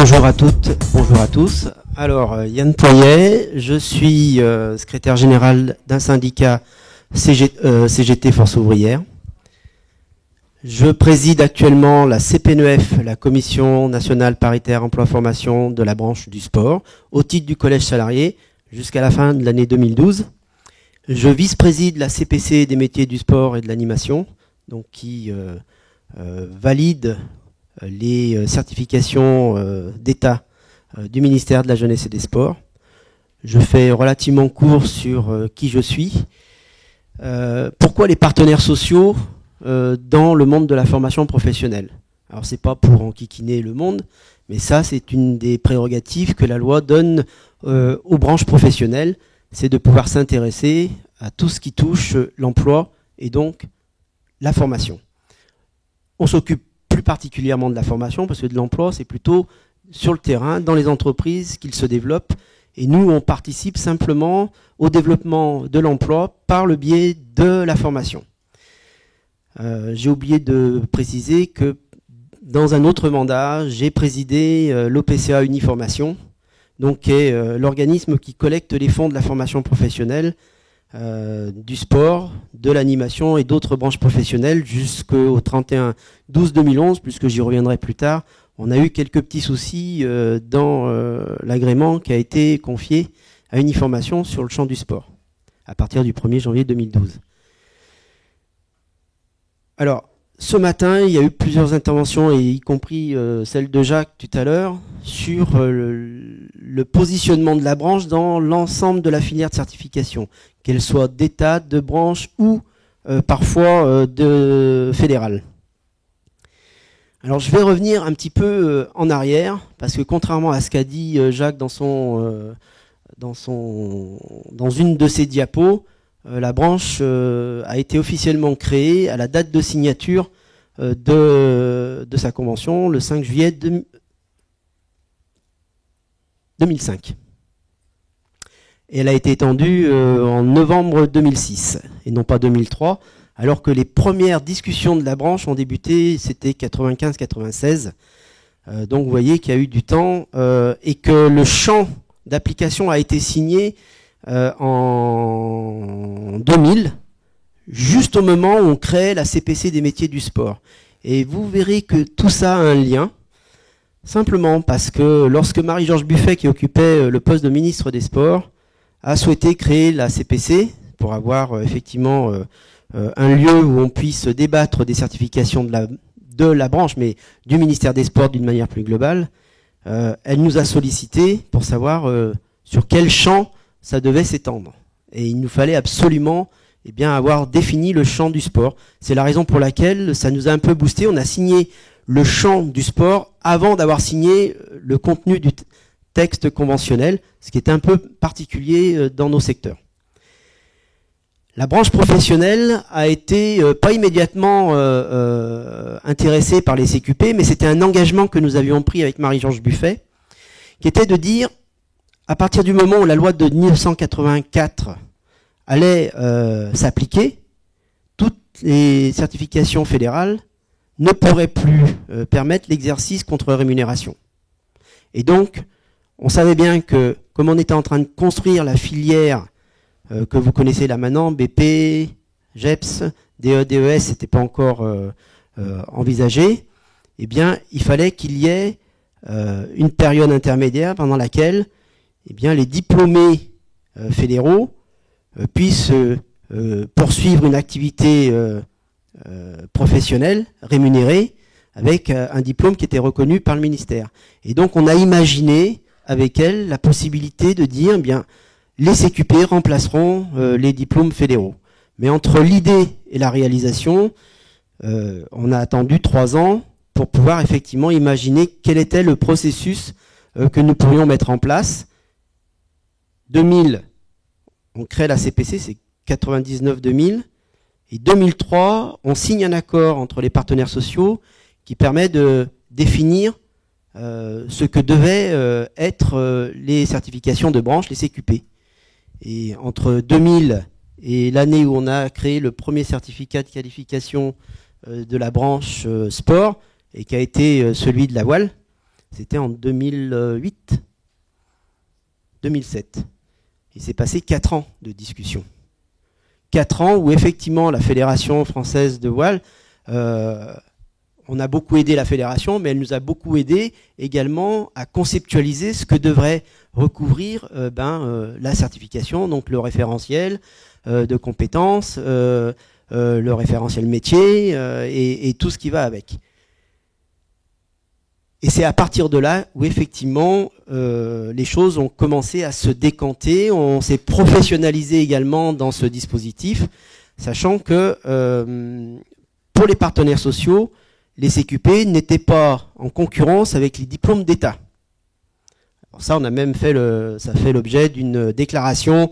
Bonjour à toutes, bonjour à tous. Alors, Yann Poyet, je suis secrétaire général d'un syndicat CGT Force Ouvrière. Je préside actuellement la CPNEF, la Commission Nationale Paritaire Emploi-Formation de la branche du sport, au titre du collège salarié, jusqu'à la fin de l'année 2012. Je vice-préside la CPC des métiers du sport et de l'animation, donc qui valide les certifications d'État du ministère de la Jeunesse et des Sports. Je fais relativement court sur qui je suis. Pourquoi les partenaires sociaux dans le monde de la formation professionnelle? Alors c'est pas pour enquiquiner le monde, mais ça c'est une des prérogatives que la loi donne aux branches professionnelles, c'est de pouvoir s'intéresser à tout ce qui touche l'emploi et donc la formation. On s'occupe plus particulièrement de la formation, parce que de l'emploi, c'est plutôt sur le terrain, dans les entreprises, qu'il se développe. Et nous, on participe simplement au développement de l'emploi par le biais de la formation. J'ai oublié de préciser que dans un autre mandat, j'ai présidé l'OPCA Uniformation, donc qui est l'organisme qui collecte les fonds de la formation professionnelle, du sport, de l'animation et d'autres branches professionnelles jusqu'au 31/12/2011, puisque j'y reviendrai plus tard. On a eu quelques petits soucis dans l'agrément qui a été confié à Uniformation sur le champ du sport, à partir du 1er janvier 2012. Alors, ce matin, il y a eu plusieurs interventions, et y compris celle de Jacques tout à l'heure, sur le positionnement de la branche dans l'ensemble de la filière de certification, qu'elle soit d'État, de branche ou parfois de fédérale. Alors je vais revenir un petit peu en arrière, parce que contrairement à ce qu'a dit Jacques dans une de ses diapos, la branche a été officiellement créée à la date de signature de sa convention, le 5 juillet 2005. Et elle a été étendue en novembre 2006, et non pas 2003, alors que les premières discussions de la branche ont débuté, c'était 95-96. Donc vous voyez qu'il y a eu du temps, et que le champ d'application a été signé en 2000, juste au moment où on crée la CPC des métiers du sport. Et vous verrez que tout ça a un lien, simplement parce que lorsque Marie-Georges Buffet, qui occupait le poste de ministre des Sports, a souhaité créer la CPC pour avoir effectivement un lieu où on puisse débattre des certifications de la branche, mais du ministère des Sports d'une manière plus globale, elle nous a sollicité pour savoir sur quel champ ça devait s'étendre. Et il nous fallait absolument avoir défini le champ du sport. C'est la raison pour laquelle ça nous a un peu boosté. On a signé le champ du sport avant d'avoir signé le contenu du texte conventionnel, ce qui est un peu particulier dans nos secteurs. La branche professionnelle a été pas immédiatement intéressée par les CQP, mais c'était un engagement que nous avions pris avec Marie-Georges Buffet, qui était de dire, à partir du moment où la loi de 1984 allait s'appliquer, toutes les certifications fédérales ne pourraient plus permettre l'exercice contre rémunération. Et donc, on savait bien que, comme on était en train de construire la filière que vous connaissez là maintenant, BP, GEPS, DE, DES, c'était pas encore envisagé, eh bien, il fallait qu'il y ait une période intermédiaire pendant laquelle les diplômés fédéraux puissent poursuivre une activité professionnelle, rémunérée, avec un diplôme qui était reconnu par le ministère. Et donc, on a imaginé avec elle la possibilité de dire, les CQP remplaceront les diplômes fédéraux. Mais entre l'idée et la réalisation, on a attendu 3 ans pour pouvoir effectivement imaginer quel était le processus que nous pourrions mettre en place. 2000, on crée la CPC, c'est 99-2000. Et 2003, on signe un accord entre les partenaires sociaux qui permet de définir ce que devaient être les certifications de branche, les CQP. Et entre 2000 et l'année où on a créé le premier certificat de qualification de la branche sport, et qui a été celui de la voile, C'était en 2008, 2007. Il s'est passé 4 ans de discussion. 4 ans où effectivement la Fédération française de voile, on a beaucoup aidé la Fédération, mais elle nous a beaucoup aidé également à conceptualiser ce que devrait recouvrir la certification, donc le référentiel de compétences, le référentiel métier et tout ce qui va avec. Et c'est à partir de là où effectivement les choses ont commencé à se décanter, on s'est professionnalisé également dans ce dispositif, sachant que pour les partenaires sociaux, les CQP n'étaient pas en concurrence avec les diplômes d'État. Alors ça, on a même ça fait l'objet d'une déclaration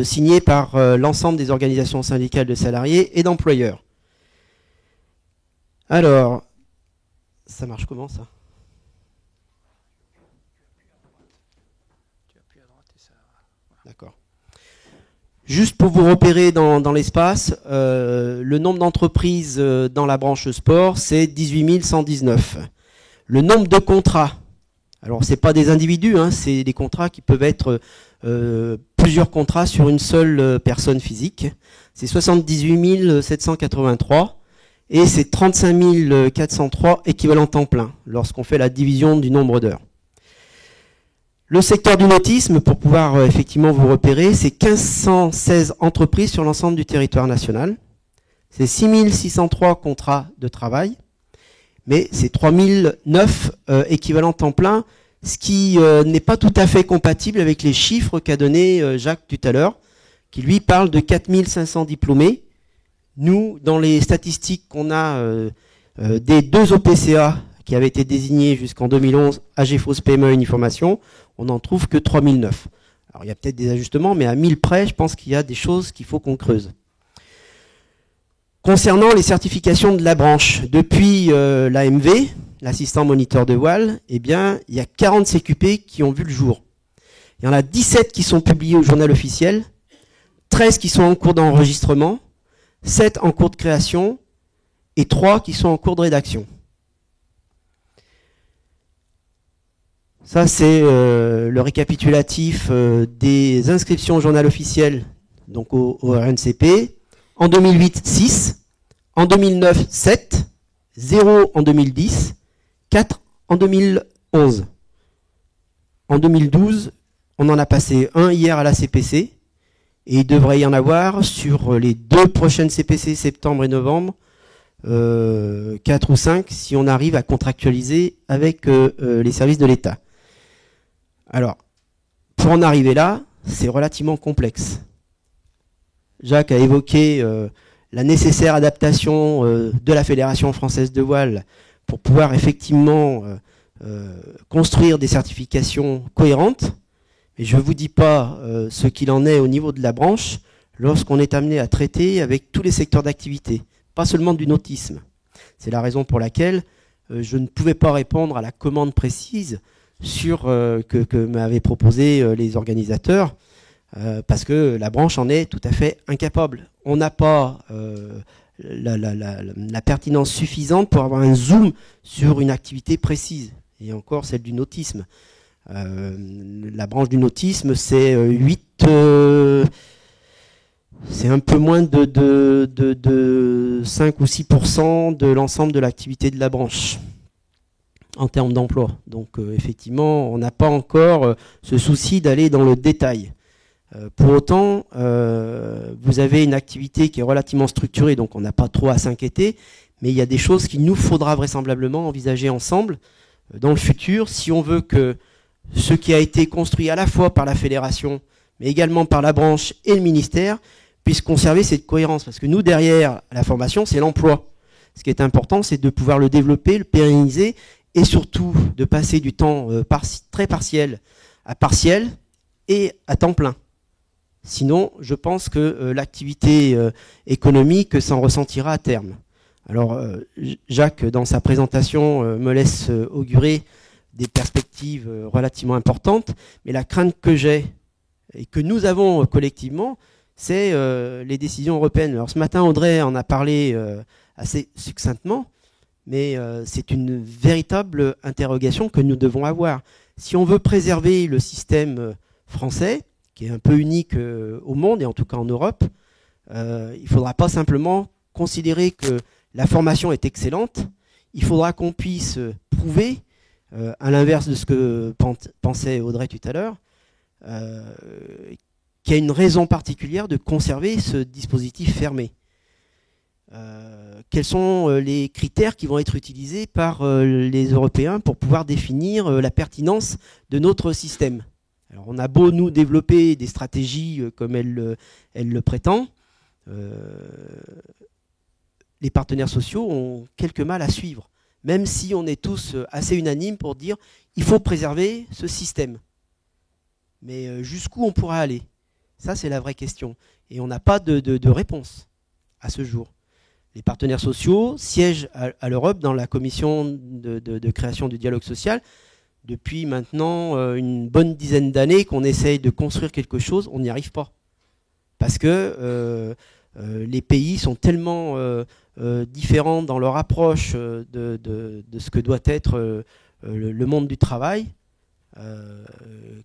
signée par l'ensemble des organisations syndicales de salariés et d'employeurs. Alors, ça marche comment ça ? D'accord. Juste pour vous repérer dans l'espace, le nombre d'entreprises dans la branche sport, c'est 18 119. Le nombre de contrats, alors c'est pas des individus, hein, c'est des contrats qui peuvent être plusieurs contrats sur une seule personne physique. C'est 78 783 et c'est 35 403 équivalents temps plein lorsqu'on fait la division du nombre d'heures. Le secteur du nautisme, pour pouvoir effectivement vous repérer, c'est 1516 entreprises sur l'ensemble du territoire national. C'est 6603 contrats de travail, mais c'est 3009 équivalents temps plein, ce qui n'est pas tout à fait compatible avec les chiffres qu'a donné Jacques tout à l'heure, qui lui parle de 4500 diplômés. Nous, dans les statistiques qu'on a des 2 OPCA qui avaient été désignés jusqu'en 2011, AGFOS PME Uniformation, on n'en trouve que 3009. Alors il y a peut-être des ajustements, mais à 1000 près, je pense qu'il y a des choses qu'il faut qu'on creuse. Concernant les certifications de la branche, depuis l'AMV, l'assistant moniteur de voile, eh bien, il y a 40 CQP qui ont vu le jour. Il y en a 17 qui sont publiés au journal officiel, 13 qui sont en cours d'enregistrement, 7 en cours de création et 3 qui sont en cours de rédaction. Ça, c'est le récapitulatif des inscriptions au journal officiel, donc au RNCP. En 2008, 6. En 2009, 7. 0 en 2010. 4 en 2011. En 2012, on en a passé 1 hier à la CPC. Et il devrait y en avoir sur les 2 prochaines CPC, septembre et novembre, 4 ou 5, si on arrive à contractualiser avec les services de l'État. Alors, pour en arriver là, c'est relativement complexe. Jacques a évoqué la nécessaire adaptation de la Fédération française de voile pour pouvoir effectivement construire des certifications cohérentes. Mais je ne vous dis pas ce qu'il en est au niveau de la branche lorsqu'on est amené à traiter avec tous les secteurs d'activité, pas seulement du nautisme. C'est la raison pour laquelle je ne pouvais pas répondre à la commande précise sur que m'avaient proposé les organisateurs, parce que la branche en est tout à fait incapable. On n'a pas la pertinence suffisante pour avoir un zoom sur une activité précise, et encore celle du nautisme. La branche du nautisme, c'est 8... c'est un peu moins de 5 ou 6% de l'ensemble de l'activité de la branche en termes d'emploi. Donc effectivement, on n'a pas encore ce souci d'aller dans le détail. Pour autant, vous avez une activité qui est relativement structurée, donc on n'a pas trop à s'inquiéter, mais il y a des choses qu'il nous faudra vraisemblablement envisager ensemble dans le futur, si on veut que ce qui a été construit à la fois par la fédération, mais également par la branche et le ministère, puisse conserver cette cohérence. Parce que nous, derrière la formation, c'est l'emploi. Ce qui est important, c'est de pouvoir le développer, le pérenniser, et surtout de passer du temps très partiel à partiel et à temps plein. Sinon, je pense que l'activité économique s'en ressentira à terme. Alors, Jacques, dans sa présentation, me laisse augurer des perspectives relativement importantes, mais la crainte que j'ai, et que nous avons collectivement, c'est les décisions européennes. Alors ce matin, Audrey en a parlé assez succinctement, mais c'est une véritable interrogation que nous devons avoir. Si on veut préserver le système français, qui est un peu unique au monde et en tout cas en Europe, il ne faudra pas simplement considérer que la formation est excellente, il faudra qu'on puisse prouver, à l'inverse de ce que pensait Audrey tout à l'heure, qu'il y a une raison particulière de conserver ce dispositif fermé. Quels sont les critères qui vont être utilisés par les Européens pour pouvoir définir la pertinence de notre système? Alors, on a beau nous développer des stratégies comme elle le prétend, les partenaires sociaux ont quelque mal à suivre, même si on est tous assez unanimes pour dire il faut préserver ce système. Mais jusqu'où on pourra aller? Ça, c'est la vraie question. Et on n'a pas de réponse à ce jour. Les partenaires sociaux siègent à l'Europe dans la commission de création du dialogue social depuis maintenant une bonne dizaine d'années qu'on essaye de construire quelque chose, on n'y arrive pas. Parce que les pays sont tellement différents dans leur approche de ce que doit être le monde du travail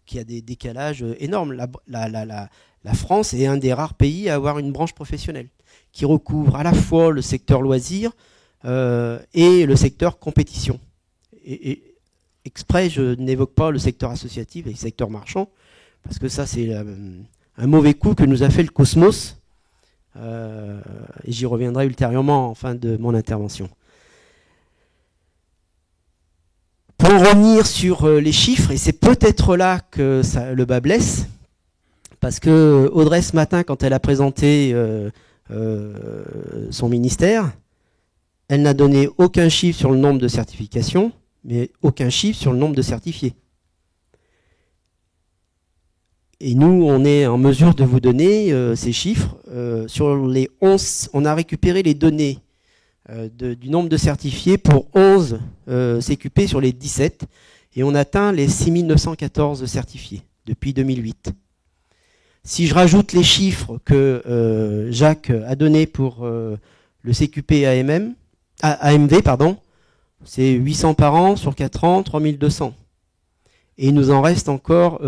qu'il y a des décalages énormes. La France est un des rares pays à avoir une branche professionnelle qui recouvre à la fois le secteur loisirs et le secteur compétition. Et exprès, je n'évoque pas le secteur associatif et le secteur marchand, parce que ça, c'est un mauvais coup que nous a fait le Cosmos, et j'y reviendrai ultérieurement en fin de mon intervention. Pour en revenir sur les chiffres, et c'est peut-être là que le bas blesse, parce que Audrey, ce matin, quand elle a présenté son ministère, elle n'a donné aucun chiffre sur le nombre de certifications, mais aucun chiffre sur le nombre de certifiés. Et nous, on est en mesure de vous donner ces chiffres. Sur les 11, on a récupéré les données du nombre de certifiés pour 11 CQP sur les 17, et on atteint les 6914 certifiés depuis 2008. Si je rajoute les chiffres que Jacques a donnés pour le CQP AMV, c'est 800 par an sur 4 ans, 3200. Et il nous en reste encore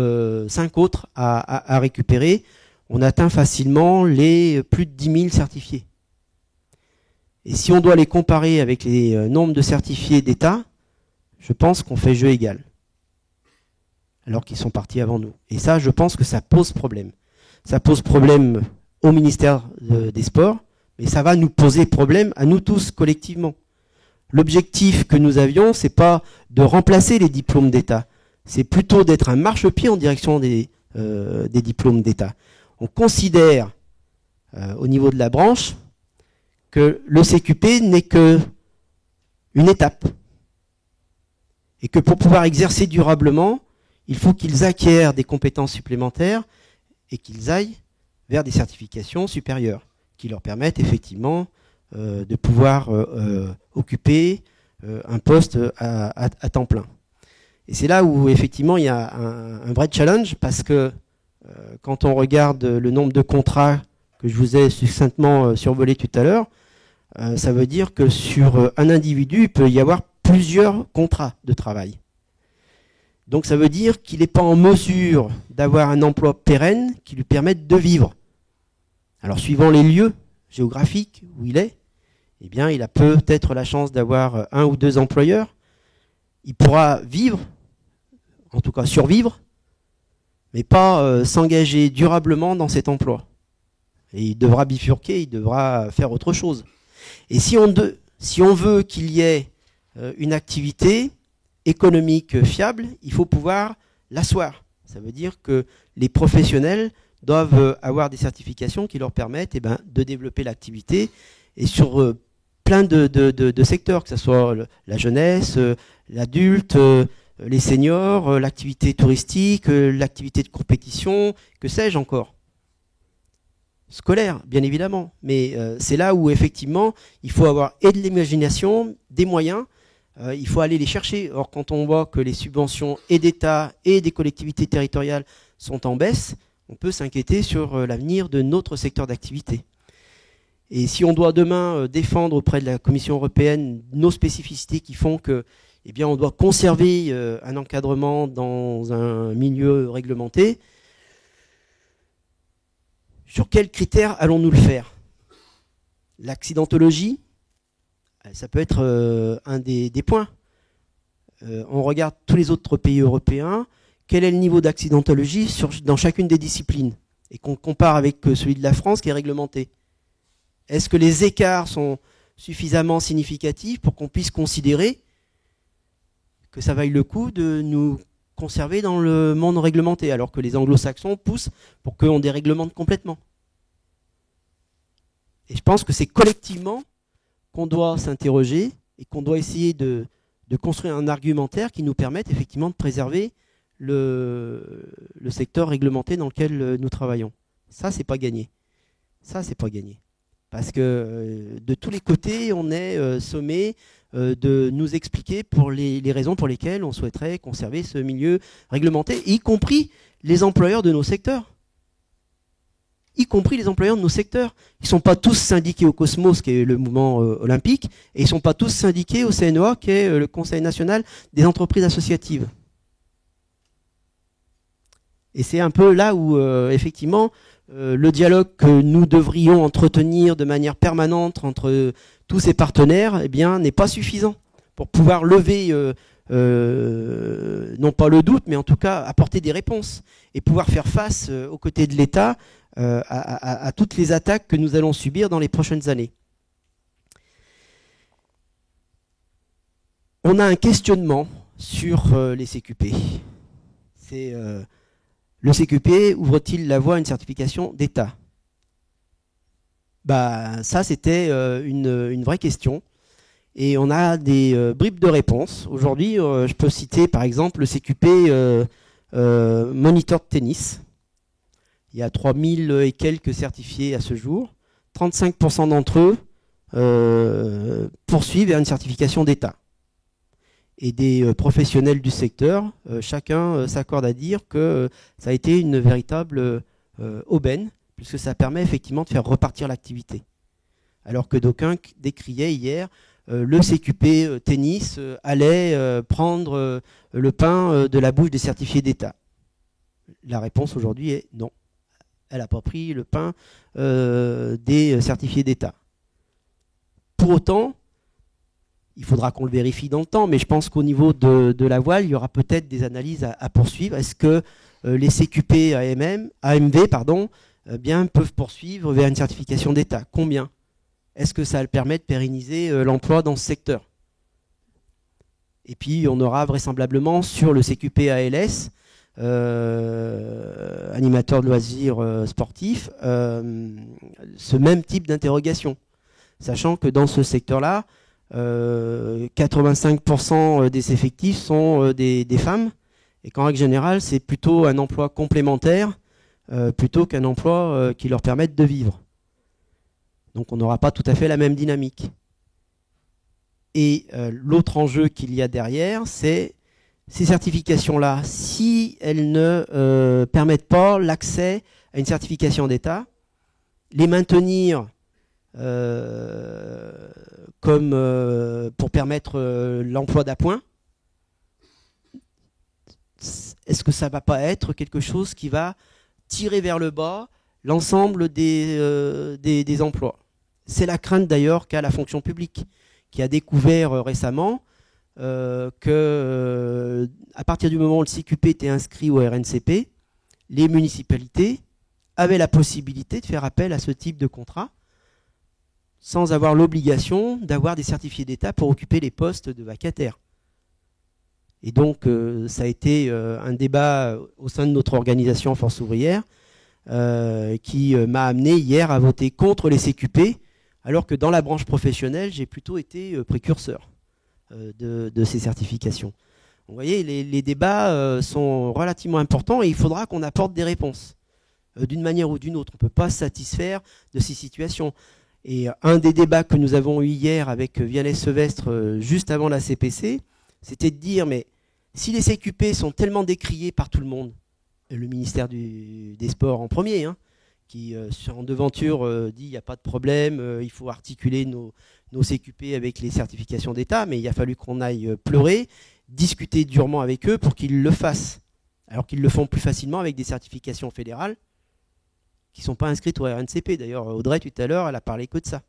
5 autres à récupérer. On atteint facilement les plus de 10 000 certifiés. Et si on doit les comparer avec les nombres de certifiés d'État, je pense qu'on fait jeu égal. Alors qu'ils sont partis avant nous. Et ça, je pense que ça pose problème. Ça pose problème au ministère des Sports, mais ça va nous poser problème à nous tous collectivement. L'objectif que nous avions, c'est pas de remplacer les diplômes d'État, c'est plutôt d'être un marchepied en direction des diplômes d'État. On considère, au niveau de la branche, que le CQP n'est que une étape. Et que pour pouvoir exercer durablement, il faut qu'ils acquièrent des compétences supplémentaires et qu'ils aillent vers des certifications supérieures qui leur permettent effectivement de pouvoir occuper un poste à temps plein. Et c'est là où effectivement il y a un vrai challenge, parce que quand on regarde le nombre de contrats que je vous ai succinctement survolé tout à l'heure, ça veut dire que sur un individu, il peut y avoir plusieurs contrats de travail. Donc ça veut dire qu'il n'est pas en mesure d'avoir un emploi pérenne qui lui permette de vivre. Alors suivant les lieux géographiques où il est, eh bien il a peut-être la chance d'avoir 1 ou 2 employeurs. Il pourra vivre, en tout cas survivre, mais pas s'engager durablement dans cet emploi. Et il devra bifurquer, il devra faire autre chose. Et si on veut qu'il y ait une activité économique fiable, il faut pouvoir l'asseoir. Ça veut dire que les professionnels doivent avoir des certifications qui leur permettent de développer l'activité, et sur plein de secteurs, que ce soit la jeunesse, l'adulte, les seniors, l'activité touristique, l'activité de compétition, que sais-je encore. Scolaire, bien évidemment. Mais c'est là où, effectivement, il faut avoir et de l'imagination, des moyens, il faut aller les chercher. Or, quand on voit que les subventions et d'État et des collectivités territoriales sont en baisse, on peut s'inquiéter sur l'avenir de notre secteur d'activité. Et si on doit demain défendre auprès de la Commission européenne nos spécificités qui font que, eh bien, on doit conserver un encadrement dans un milieu réglementé, sur quels critères allons-nous le faire? L'accidentologie, ça peut être un des points. On regarde tous les autres pays européens, quel est le niveau d'accidentologie dans chacune des disciplines, et qu'on compare avec celui de la France qui est réglementé. Est-ce que les écarts sont suffisamment significatifs pour qu'on puisse considérer que ça vaille le coup de nous conserver dans le monde réglementé, alors que les anglo-saxons poussent pour qu'on déréglemente complètement? Et je pense que c'est collectivement qu'on doit s'interroger et qu'on doit essayer de construire un argumentaire qui nous permette effectivement de préserver le secteur réglementé dans lequel nous travaillons. Ça, c'est pas gagné. Ça, c'est pas gagné. Parce que de tous les côtés, on est sommé de nous expliquer pour les raisons pour lesquelles on souhaiterait conserver ce milieu réglementé, y compris les employeurs de nos secteurs. Y compris les employeurs de nos secteurs. Ils ne sont pas tous syndiqués au Cosmos, qui est le mouvement olympique, et ils ne sont pas tous syndiqués au CNOA, qui est le Conseil national des entreprises associatives. Et c'est un peu là où, effectivement, le dialogue que nous devrions entretenir de manière permanente entre tous ces partenaires, eh bien, n'est pas suffisant pour pouvoir lever, non pas le doute, mais en tout cas apporter des réponses et pouvoir faire face aux côtés de l'État à toutes les attaques que nous allons subir dans les prochaines années. On a un questionnement sur les CQP. C'est le CQP ouvre-t-il la voie à une certification d'État? Bah, ça, c'était une vraie question. Et on a des bribes de réponses. Aujourd'hui, je peux citer par exemple le CQP moniteur de tennis. Il y a 3000 et quelques certifiés à ce jour. 35% d'entre eux poursuivent vers une certification d'État. Et des professionnels du secteur, chacun s'accorde à dire que ça a été une véritable aubaine, puisque ça permet effectivement de faire repartir l'activité. Alors que d'aucuns décriaient hier le CQP tennis allait prendre le pain de la bouche des certifiés d'État. La réponse aujourd'hui est non. Elle n'a pas pris le pain des certifiés d'État. Pour autant, il faudra qu'on le vérifie dans le temps, mais je pense qu'au niveau de la voile, il y aura peut-être des analyses à poursuivre. Est-ce que les CQP AMV bien, peuvent poursuivre vers une certification d'État? Combien? Est-ce que ça permet de pérenniser l'emploi dans ce secteur? Et puis, on aura vraisemblablement sur le CQP ALS, animateur de loisirs sportifs, ce même type d'interrogation. Sachant que dans ce secteur-là, 85% des effectifs sont des femmes, et qu'en règle générale, c'est plutôt un emploi complémentaire plutôt qu'un emploi qui leur permette de vivre. Donc on n'aura pas tout à fait la même dynamique. Et l'autre enjeu qu'il y a derrière, c'est ces certifications-là, si elles ne permettent pas l'accès à une certification d'État, les maintenir comme pour permettre l'emploi d'appoint, est-ce que ça ne va pas être quelque chose qui va tirer vers le bas l'ensemble des emplois? C'est la crainte d'ailleurs qu'a la fonction publique, qui a découvert récemment que à partir du moment où le CQP était inscrit au RNCP, les municipalités avaient la possibilité de faire appel à ce type de contrat sans avoir l'obligation d'avoir des certifiés d'État pour occuper les postes de vacataires. Et donc, ça a été un débat au sein de notre organisation Force ouvrière qui m'a amené hier à voter contre les CQP, alors que dans la branche professionnelle, j'ai plutôt été précurseur de ces certifications. Vous voyez, les débats sont relativement importants et il faudra qu'on apporte des réponses d'une manière ou d'une autre. On ne peut pas se satisfaire de ces situations. Et un des débats que nous avons eu hier avec Vianney Sevestre juste avant la CPC, c'était de dire, mais si les CQP sont tellement décriés par tout le monde, le ministère des Sports en premier, qui en devanture dit il n'y a pas de problème, il faut articuler nos CQP avec les certifications d'État, mais il a fallu qu'on aille pleurer, discuter durement avec eux pour qu'ils le fassent, alors qu'ils le font plus facilement avec des certifications fédérales qui ne sont pas inscrites au RNCP. D'ailleurs, Audrey, tout à l'heure, elle a parlé que de ça.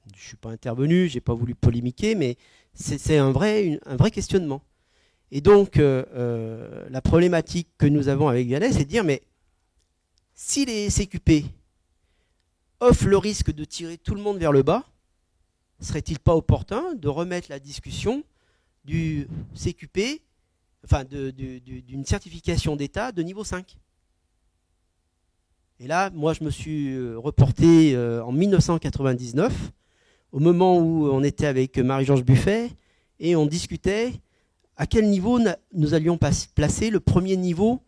Je ne suis pas intervenu, je n'ai pas voulu polémiquer, mais c'est un vrai questionnement. Et donc, la problématique que nous avons avec Vianney, c'est de dire, mais si les CQP offrent le risque de tirer tout le monde vers le bas, serait-il pas opportun de remettre la discussion du CQP, enfin d'une certification d'État de niveau 5 ? Et là, moi, je me suis reporté en 1999, au moment où on était avec Marie-Georges Buffet, et on discutait à quel niveau nous allions placer le premier niveau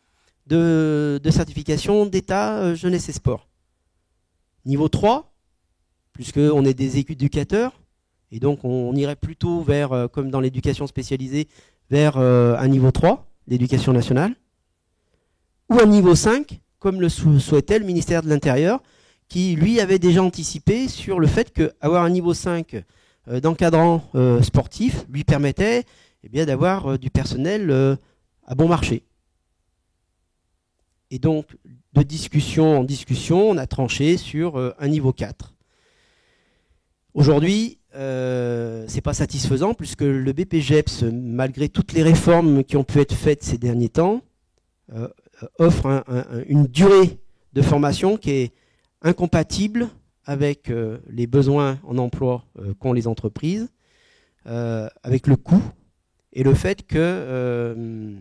de certification d'État jeunesse et sport. Niveau 3, puisqu'on est des éducateurs, et donc on irait plutôt vers, comme dans l'éducation spécialisée, vers un niveau 3, l'éducation nationale, ou un niveau 5, comme le souhaitait le ministère de l'Intérieur, qui lui avait déjà anticipé sur le fait qu'avoir un niveau 5 d'encadrant sportif lui permettait d'avoir du personnel à bon marché. Et donc, de discussion en discussion, on a tranché sur un niveau 4. Aujourd'hui, ce n'est pas satisfaisant puisque le BPGEPS, malgré toutes les réformes qui ont pu être faites ces derniers temps, offre une durée de formation qui est incompatible avec les besoins en emploi qu'ont les entreprises, avec le coût et le fait que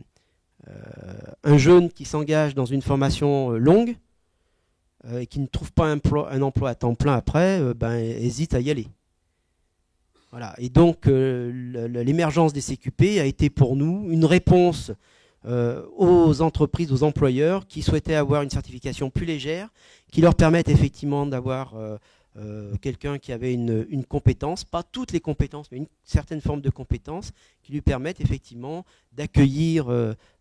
un jeune qui s'engage dans une formation longue et qui ne trouve pas un emploi à temps plein après, hésite à y aller. Voilà. Et donc l'émergence des CQP a été pour nous une réponse aux entreprises, aux employeurs qui souhaitaient avoir une certification plus légère, qui leur permette effectivement d'avoir quelqu'un qui avait une compétence, pas toutes les compétences, mais une certaine forme de compétence, qui lui permettent effectivement d'accueillir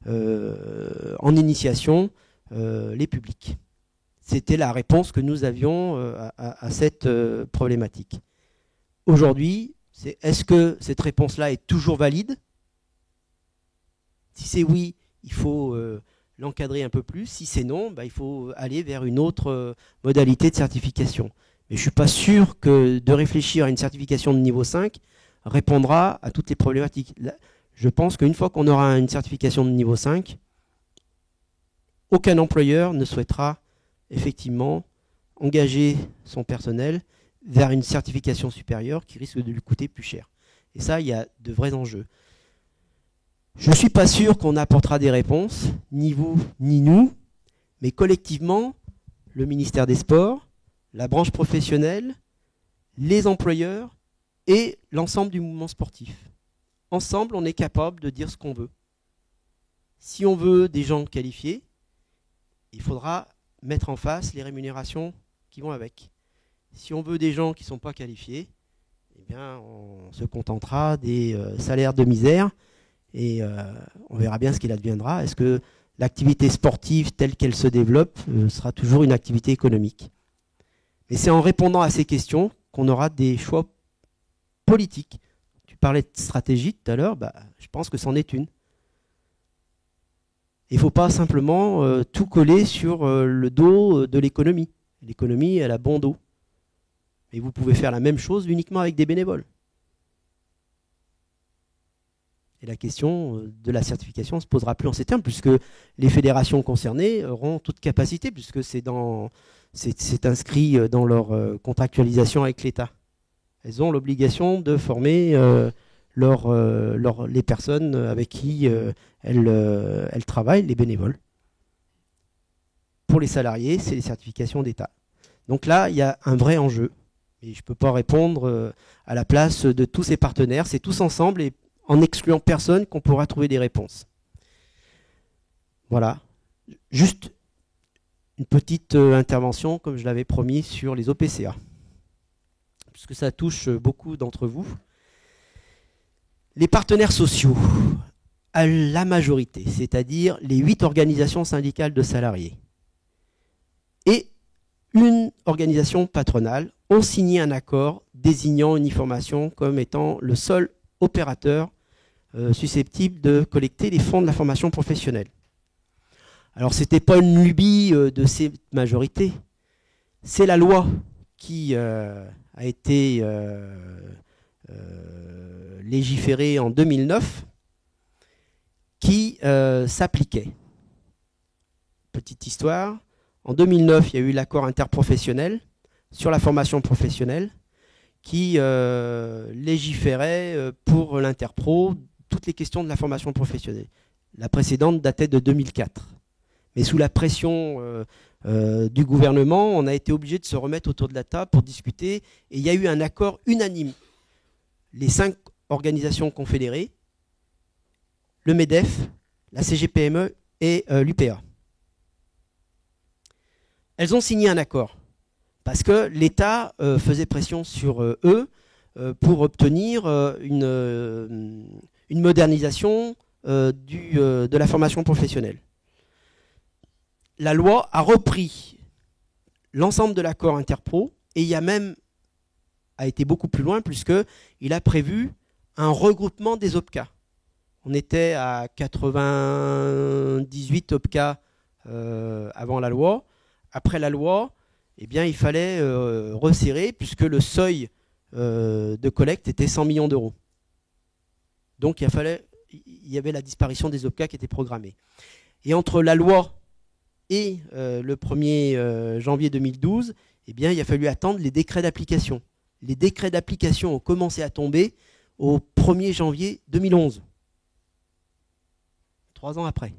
en initiation les publics. C'était la réponse que nous avions à cette problématique. Aujourd'hui, est-ce que cette réponse-là est toujours valide ? Si c'est oui, il faut l'encadrer un peu plus. Si c'est non, il faut aller vers une autre modalité de certification. Mais je ne suis pas sûr que de réfléchir à une certification de niveau 5 répondra à toutes les problématiques. Je pense qu'une fois qu'on aura une certification de niveau 5, aucun employeur ne souhaitera effectivement engager son personnel vers une certification supérieure qui risque de lui coûter plus cher. Et ça, il y a de vrais enjeux. Je ne suis pas sûr qu'on apportera des réponses, ni vous, ni nous, mais collectivement, le ministère des Sports, la branche professionnelle, les employeurs et l'ensemble du mouvement sportif. Ensemble, on est capable de dire ce qu'on veut. Si on veut des gens qualifiés, il faudra mettre en face les rémunérations qui vont avec. Si on veut des gens qui ne sont pas qualifiés, on se contentera des salaires de misère et on verra bien ce qu'il adviendra. Est-ce que l'activité sportive telle qu'elle se développe sera toujours une activité économique ? Et c'est en répondant à ces questions qu'on aura des choix politiques. Tu parlais de stratégie tout à l'heure, je pense que c'en est une. Il ne faut pas simplement tout coller sur le dos de l'économie. L'économie, elle a bon dos. Et vous pouvez faire la même chose uniquement avec des bénévoles. Et la question de la certification ne se posera plus en ces termes, puisque les fédérations concernées auront toute capacité, puisque c'est inscrit dans leur contractualisation avec l'État. Elles ont l'obligation de former les personnes avec qui elles travaillent, les bénévoles. Pour les salariés, c'est les certifications d'État. Donc là, il y a un vrai enjeu. Et je ne peux pas répondre à la place de tous ces partenaires. C'est tous ensemble et en excluant personne qu'on pourra trouver des réponses. Voilà. Juste une petite intervention, comme je l'avais promis, sur les OPCA. Puisque ça touche beaucoup d'entre vous. Les partenaires sociaux, à la majorité, c'est-à-dire les 8 organisations syndicales de salariés, et une organisation patronale ont signé un accord désignant Uniformation comme étant le seul opérateur susceptible de collecter les fonds de la formation professionnelle. Alors, ce n'était pas une lubie de cette majorité, c'est la loi qui a été légiférée en 2009 qui s'appliquait. Petite histoire, en 2009, il y a eu l'accord interprofessionnel sur la formation professionnelle qui légiférait pour l'Interpro toutes les questions de la formation professionnelle. La précédente datait de 2004. Mais sous la pression du gouvernement, on a été obligé de se remettre autour de la table pour discuter. Et il y a eu un accord unanime. Les 5 organisations confédérées, le MEDEF, la CGPME et l'UPA. Elles ont signé un accord parce que l'État faisait pression sur eux pour obtenir une modernisation de la formation professionnelle. La loi a repris l'ensemble de l'accord interpro et il y a même a été beaucoup plus loin puisqu'il a prévu un regroupement des OPCA. On était à 98 OPCA avant la loi. Après la loi, eh bien, il fallait resserrer puisque le seuil de collecte était 100 millions d'euros. Donc il y avait la disparition des OPCA qui était programmée. Et entre la loi et le 1er janvier 2012, eh bien, il a fallu attendre les décrets d'application. Les décrets d'application ont commencé à tomber au 1er janvier 2011. 3 ans après.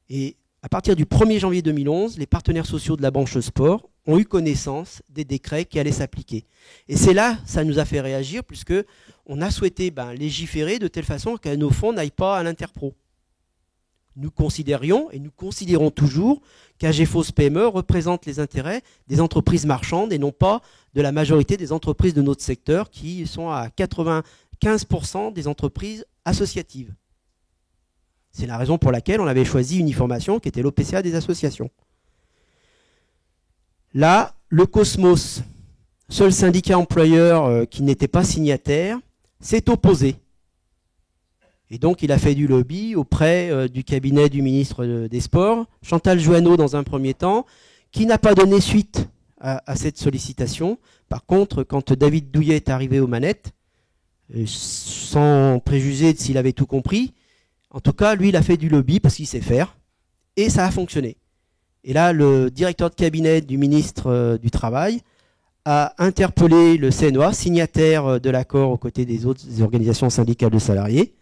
Et à partir du 1er janvier 2011, les partenaires sociaux de la branche sport ont eu connaissance des décrets qui allaient s'appliquer. Et c'est là, ça nous a fait réagir, puisqu'on a souhaité légiférer de telle façon que nos fonds n'aillent pas à l'Interpro. Nous considérions, et nous considérons toujours, qu'AGFOS PME représente les intérêts des entreprises marchandes et non pas de la majorité des entreprises de notre secteur qui sont à 95% des entreprises associatives. C'est la raison pour laquelle on avait choisi Uniformation, qui était l'OPCA des associations. Là, le Cosmos, seul syndicat employeur qui n'était pas signataire, s'est opposé. Et donc, il a fait du lobby auprès du cabinet du ministre des Sports, Chantal Jouanneau dans un premier temps, qui n'a pas donné suite à cette sollicitation. Par contre, quand David Douillet est arrivé aux manettes, sans préjuger de s'il avait tout compris, en tout cas, lui, il a fait du lobby parce qu'il sait faire, et ça a fonctionné. Et là, le directeur de cabinet du ministre du Travail a interpellé le CNOA, signataire de l'accord aux côtés des autres organisations syndicales de salariés,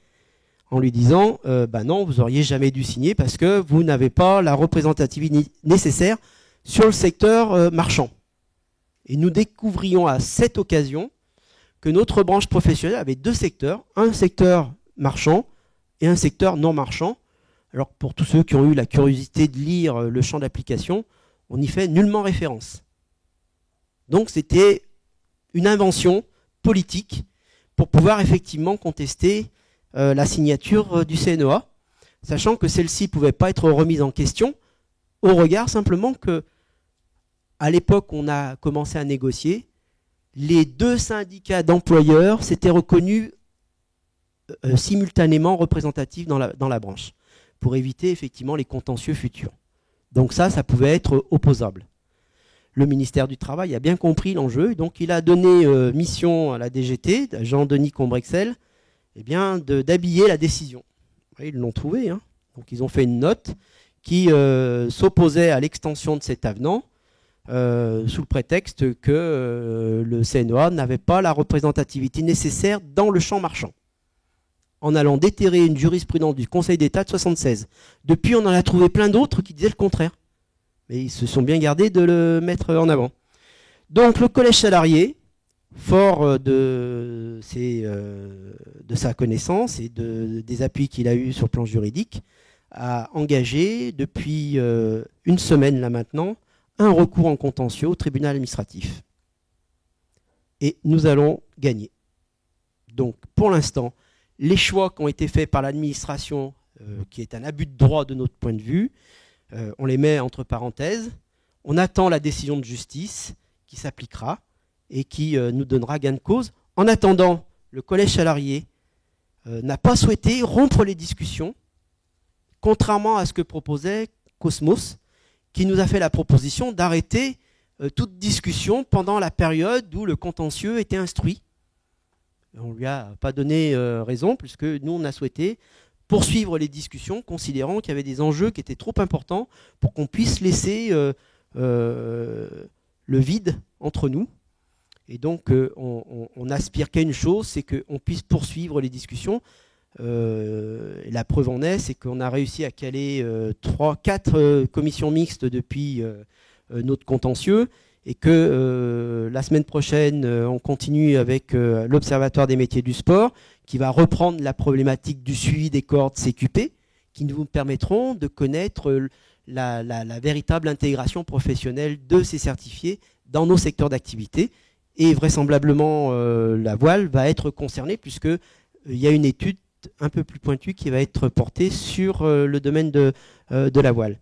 en lui disant non, vous n'auriez jamais dû signer parce que vous n'avez pas la représentativité nécessaire sur le secteur marchand. Et nous découvrions à cette occasion que notre branche professionnelle avait 2 secteurs, un secteur marchand et un secteur non marchand. Alors pour tous ceux qui ont eu la curiosité de lire le champ d'application, on n'y fait nullement référence. Donc c'était une invention politique pour pouvoir effectivement contester la signature du CNOA, sachant que celle-ci ne pouvait pas être remise en question au regard simplement que, à l'époque où on a commencé à négocier, les 2 syndicats d'employeurs s'étaient reconnus simultanément représentatifs dans la branche, pour éviter effectivement les contentieux futurs. Donc ça pouvait être opposable. Le ministère du Travail a bien compris l'enjeu, donc il a donné mission à la DGT, à Jean-Denis Combrexel, d'habiller la décision. Ils l'ont trouvé, hein. Donc ils ont fait une note qui s'opposait à l'extension de cet avenant sous le prétexte que le CNOA n'avait pas la représentativité nécessaire dans le champ marchand, en allant déterrer une jurisprudence du Conseil d'État de 1976. Depuis, on en a trouvé plein d'autres qui disaient le contraire. Mais ils se sont bien gardés de le mettre en avant. Donc le collège salarié, fort de sa connaissance et des appuis qu'il a eus sur le plan juridique, a engagé depuis une semaine là maintenant un recours en contentieux au tribunal administratif. Et nous allons gagner. Donc pour l'instant, les choix qui ont été faits par l'administration, qui est un abus de droit de notre point de vue, on les met entre parenthèses. On attend la décision de justice qui s'appliquera et qui nous donnera gain de cause. En attendant, le collège salarié n'a pas souhaité rompre les discussions, contrairement à ce que proposait Cosmos, qui nous a fait la proposition d'arrêter toute discussion pendant la période où le contentieux était instruit. On ne lui a pas donné raison, puisque nous, on a souhaité poursuivre les discussions, considérant qu'il y avait des enjeux qui étaient trop importants pour qu'on puisse laisser le vide entre nous. Et donc, on aspire qu'à une chose, c'est qu'on puisse poursuivre les discussions. La preuve en est, c'est qu'on a réussi à caler 4 commissions mixtes depuis notre contentieux, et que la semaine prochaine, on continue avec l'Observatoire des métiers du sport, qui va reprendre la problématique du suivi des cohortes CQP, qui nous permettront de connaître la véritable intégration professionnelle de ces certifiés dans nos secteurs d'activité. Et vraisemblablement, la voile va être concernée, puisqu'il y a une étude un peu plus pointue qui va être portée sur le domaine de la voile.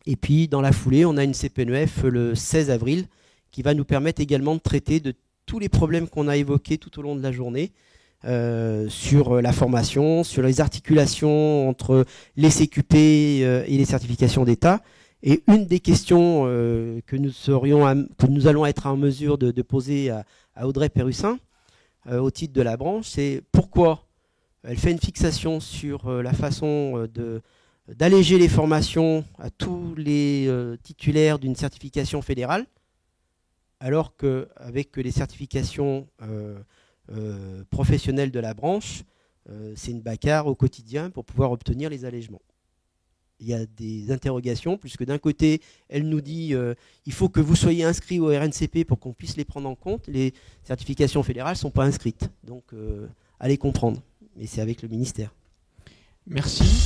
Et puis, dans la foulée, on a une CPNEF le 16 avril qui va nous permettre également de traiter de tous les problèmes qu'on a évoqués tout au long de la journée sur la formation, sur les articulations entre les CQP et les certifications d'État. Et une des questions que nous allons être en mesure de poser à Audrey Perrussin au titre de la branche, c'est pourquoi elle fait une fixation sur la façon d'alléger les formations à tous les titulaires d'une certification fédérale, alors qu'avec les certifications professionnelles de la branche, c'est une bagarre au quotidien pour pouvoir obtenir les allègements. Il y a des interrogations, puisque d'un côté, elle nous dit il faut que vous soyez inscrits au RNCP pour qu'on puisse les prendre en compte. Les certifications fédérales ne sont pas inscrites, donc allez comprendre. Mais c'est avec le ministère. Merci.